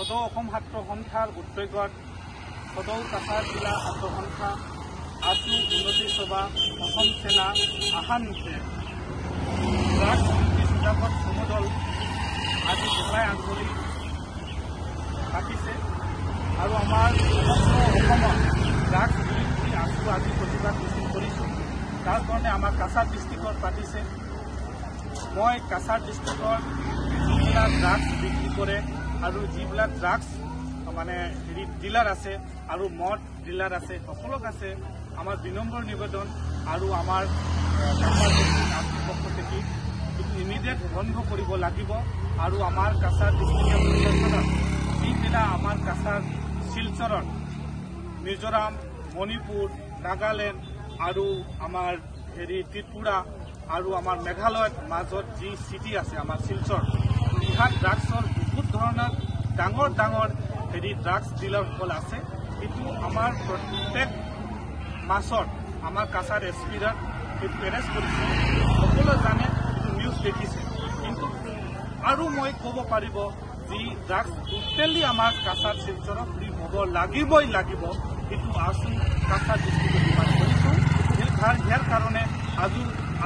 সদৌ অসম ছাত্ৰ সন্থাৰ উদ্যোগত সদৌ কাছাৰ জিলা ছাত্ৰ সন্থা আছু উন্নতি সভা অসম সেনা আহানতে ড্ৰাগছ বিৰোধী সজাগত সমদল আজি গোসাই আন্দোলন পাতিছে আৰু আমাৰ সমগ্ৰ অসমত ড্ৰাগছ বিৰোধী আছু আজি প্ৰতিবাদ কৰিছোঁ। তাৰ কাৰণে আমাৰ কাছাৰ ডিষ্ট্ৰিক্টত পাতিছে। মই কাছাৰ ডিষ্ট্ৰিক্টৰ যিবিলাক ড্ৰাগছ বিক্ৰী কৰে আৰু যিবিলাক ড্ৰাগছ মানে ডিলাৰ আছে আৰু মদ ডিলাৰ আছে সকলোক আছে আমাৰ বিনম্ৰ নিবেদন আৰু আমাৰ পক্ষ থেকে ইমিডিয়েট বন্ধ কৰিব লাগিব আৰু আমাৰ কাছাৰ ডিষ্ট্ৰিক্টৰ প্ৰশাসনত যিবিলাক আমাৰ কাছাৰ শিলচৰত মিজোৰাম মণিপুৰ নাগালেণ্ড আৰু আমাৰ ত্ৰিপুৰা আৰু আমাৰ মেঘালয়ত মাজত যি চিটি আছে আমাৰ শিলচৰ ইয়াত ড্ৰাগছৰ বহুত ধৰণৰ ডাঙৰ ডাঙৰ ড্ৰাগছ ডিলাৰসকল আছে। এইটো আমাৰ প্ৰত্যেক মাছত আমাৰ কাছাৰ এছপিৰত পেৰেছ কৰিছে, সকলোৱে জানে, নিউজ দেখিছে। কিন্তু আৰু মই ক'ব পাৰিব যি ড্ৰাগছ টোটেলি আমাৰ কাছাৰ শিলচৰত ফ্ৰী হ'ব লাগিবই লাগিব। এইটো আছু কাছাৰ ডিষ্ট্ৰিক্টত ডিমাণ্ড কৰিছোঁ। ইয়াৰ কাৰণে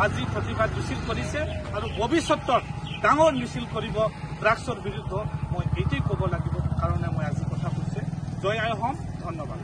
আজি প্ৰতিবাদ মিছিল কৰিছে আৰু ভৱিষ্যতত ডাঙৰ মিছিল কৰিব ড্ৰাগছৰ বিৰুদ্ধে। মই এইটোৱেই ক'ব লাগিব কাৰণে মই আজি কথা কৈছে। জয় আই অসম, ধন্যবাদ।